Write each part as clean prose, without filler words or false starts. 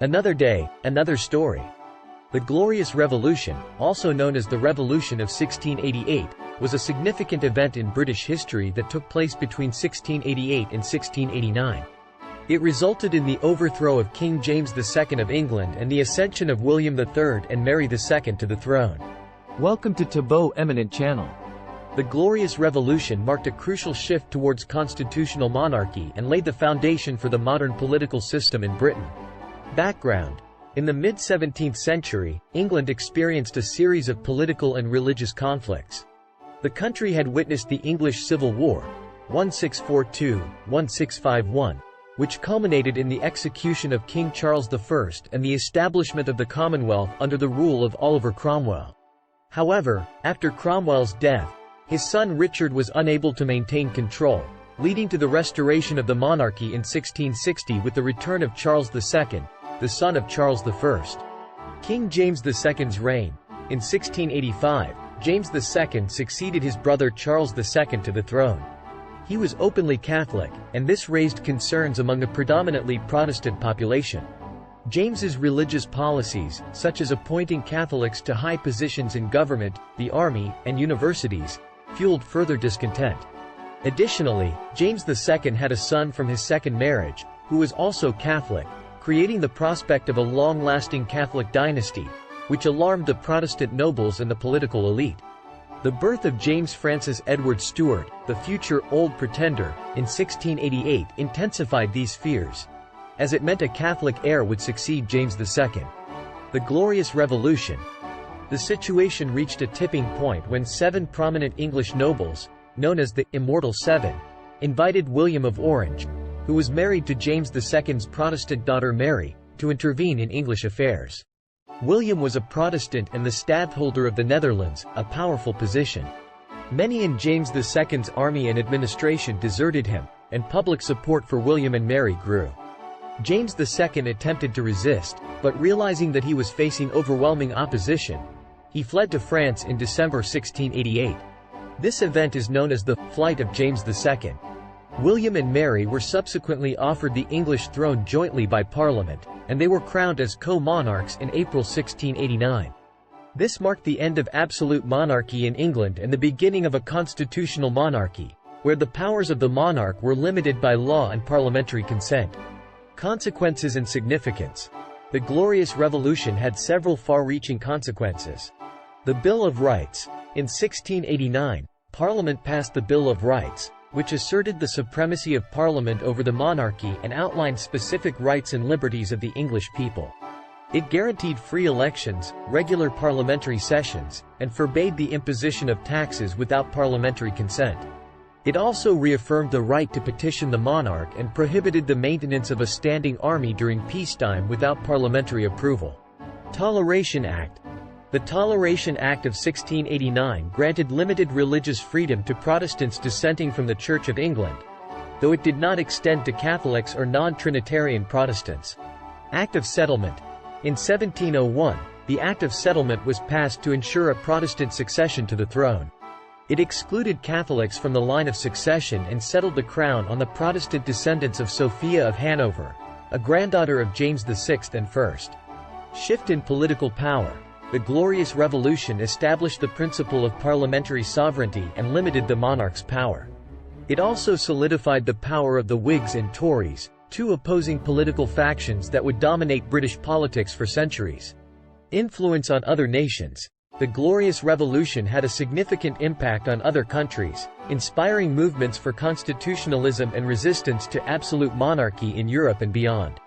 Another day, another story. The Glorious Revolution, also known as the Revolution of 1688, was a significant event in British history that took place between 1688 and 1689. It resulted in the overthrow of King James II of England and the ascension of William III and Mary II to the throne. Welcome to Tabot Eminent Channel. The Glorious Revolution marked a crucial shift towards constitutional monarchy and laid the foundation for the modern political system in Britain. Background: in the mid-17th century, England experienced a series of political and religious conflicts. The country had witnessed the English Civil War, 1642–1651, which culminated in the execution of King Charles I and the establishment of the Commonwealth under the rule of Oliver Cromwell. However, after Cromwell's death, his son Richard was unable to maintain control, leading to the restoration of the monarchy in 1660 with the return of Charles II, the son of Charles I. King James II's reign. In 1685, James II succeeded his brother Charles II to the throne. He was openly Catholic, and this raised concerns among a predominantly Protestant population. James's religious policies, such as appointing Catholics to high positions in government, the army, and universities, fueled further discontent. Additionally, James II had a son from his second marriage, who was also Catholic, creating the prospect of a long-lasting Catholic dynasty, which alarmed the Protestant nobles and the political elite. The birth of James Francis Edward Stuart, the future Old Pretender, in 1688 intensified these fears, as it meant a Catholic heir would succeed James II. The Glorious Revolution. The situation reached a tipping point when 7 prominent English nobles, known as the Immortal Seven, invited William of Orange, who was married to James II's Protestant daughter Mary, to intervene in English affairs. William was a Protestant and the stadtholder of the Netherlands, a powerful position. Many in James II's army and administration deserted him, and public support for William and Mary grew. James II attempted to resist, but realizing that he was facing overwhelming opposition, he fled to France in December 1688. This event is known as the Flight of James II. William and Mary were subsequently offered the English throne jointly by Parliament, and they were crowned as co-monarchs in April 1689. This marked the end of absolute monarchy in England and the beginning of a constitutional monarchy, where the powers of the monarch were limited by law and parliamentary consent. Consequences and significance. The Glorious Revolution had several far-reaching consequences. The Bill of Rights. In 1689, Parliament passed the Bill of Rights, which asserted the supremacy of Parliament over the monarchy and outlined specific rights and liberties of the English people. It guaranteed free elections, regular parliamentary sessions, and forbade the imposition of taxes without parliamentary consent. It also reaffirmed the right to petition the monarch and prohibited the maintenance of a standing army during peacetime without parliamentary approval. Toleration Act. The Toleration Act of 1689 granted limited religious freedom to Protestants dissenting from the Church of England, though it did not extend to Catholics or non-Trinitarian Protestants. Act of Settlement. In 1701, the Act of Settlement was passed to ensure a Protestant succession to the throne. It excluded Catholics from the line of succession and settled the crown on the Protestant descendants of Sophia of Hanover, a granddaughter of James VI and I. Shift in political power. The Glorious Revolution established the principle of parliamentary sovereignty and limited the monarch's power. It also solidified the power of the Whigs and Tories, 2 opposing political factions that would dominate British politics for centuries. Influence on other nations. The Glorious Revolution had a significant impact on other countries, inspiring movements for constitutionalism and resistance to absolute monarchy in Europe and beyond.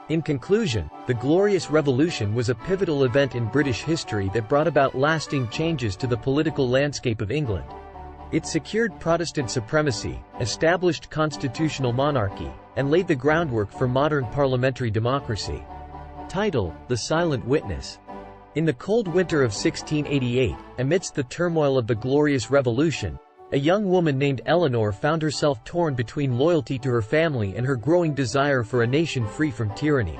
In conclusion, the Glorious Revolution was a pivotal event in British history that brought about lasting changes to the political landscape of England. It secured Protestant supremacy, established constitutional monarchy, and laid the groundwork for modern parliamentary democracy. Title: The Silent Witness. In the cold winter of 1688, amidst the turmoil of the Glorious Revolution, a young woman named Eleanor found herself torn between loyalty to her family and her growing desire for a nation free from tyranny.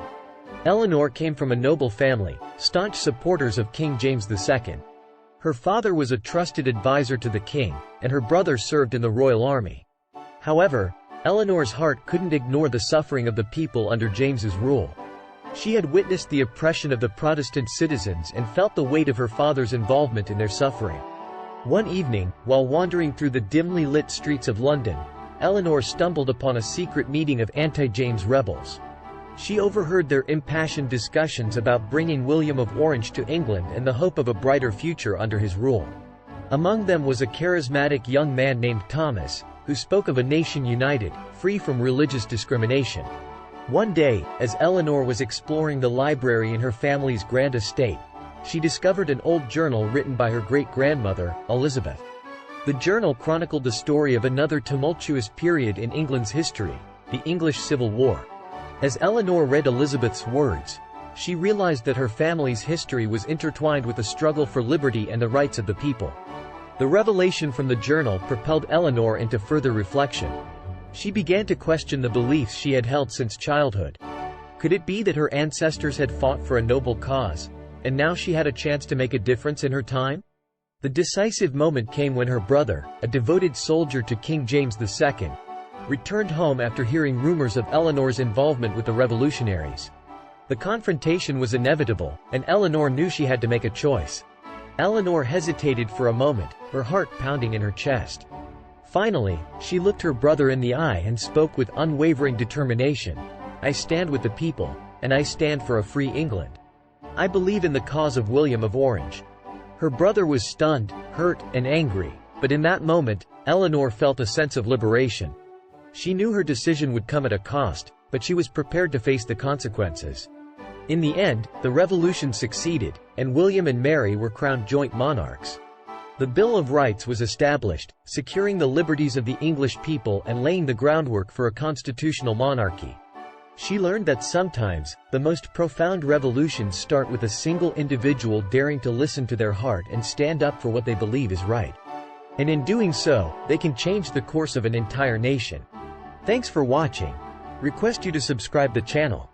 Eleanor came from a noble family, staunch supporters of King James II. Her father was a trusted advisor to the king, and her brother served in the royal army. However, Eleanor's heart couldn't ignore the suffering of the people under James's rule. She had witnessed the oppression of the Protestant citizens and felt the weight of her father's involvement in their suffering. One evening, while wandering through the dimly lit streets of London, Eleanor stumbled upon a secret meeting of anti-James rebels. She overheard their impassioned discussions about bringing William of Orange to England and the hope of a brighter future under his rule. Among them was a charismatic young man named Thomas, who spoke of a nation united, free from religious discrimination. One day, as Eleanor was exploring the library in her family's grand estate, she discovered an old journal written by her great-grandmother, Elizabeth. The journal chronicled the story of another tumultuous period in England's history, the English Civil War. As Eleanor read Elizabeth's words, she realized that her family's history was intertwined with the struggle for liberty and the rights of the people. The revelation from the journal propelled Eleanor into further reflection. She began to question the beliefs she had held since childhood. Could it be that her ancestors had fought for a noble cause, and now she had a chance to make a difference in her time? The decisive moment came when her brother, a devoted soldier to King James II, returned home after hearing rumors of Eleanor's involvement with the revolutionaries. The confrontation was inevitable, and Eleanor knew she had to make a choice. Eleanor hesitated for a moment, her heart pounding in her chest. Finally, she looked her brother in the eye and spoke with unwavering determination. "I stand with the people, and I stand for a free England. I believe in the cause of William of Orange." Her brother was stunned, hurt, and angry, but in that moment, Eleanor felt a sense of liberation. She knew her decision would come at a cost, but she was prepared to face the consequences. In the end, the revolution succeeded, and William and Mary were crowned joint monarchs. The Bill of Rights was established, securing the liberties of the English people and laying the groundwork for a constitutional monarchy. She learned that sometimes, the most profound revolutions start with a single individual daring to listen to their heart and stand up for what they believe is right. And in doing so, they can change the course of an entire nation. Thanks for watching. Request you to subscribe the channel.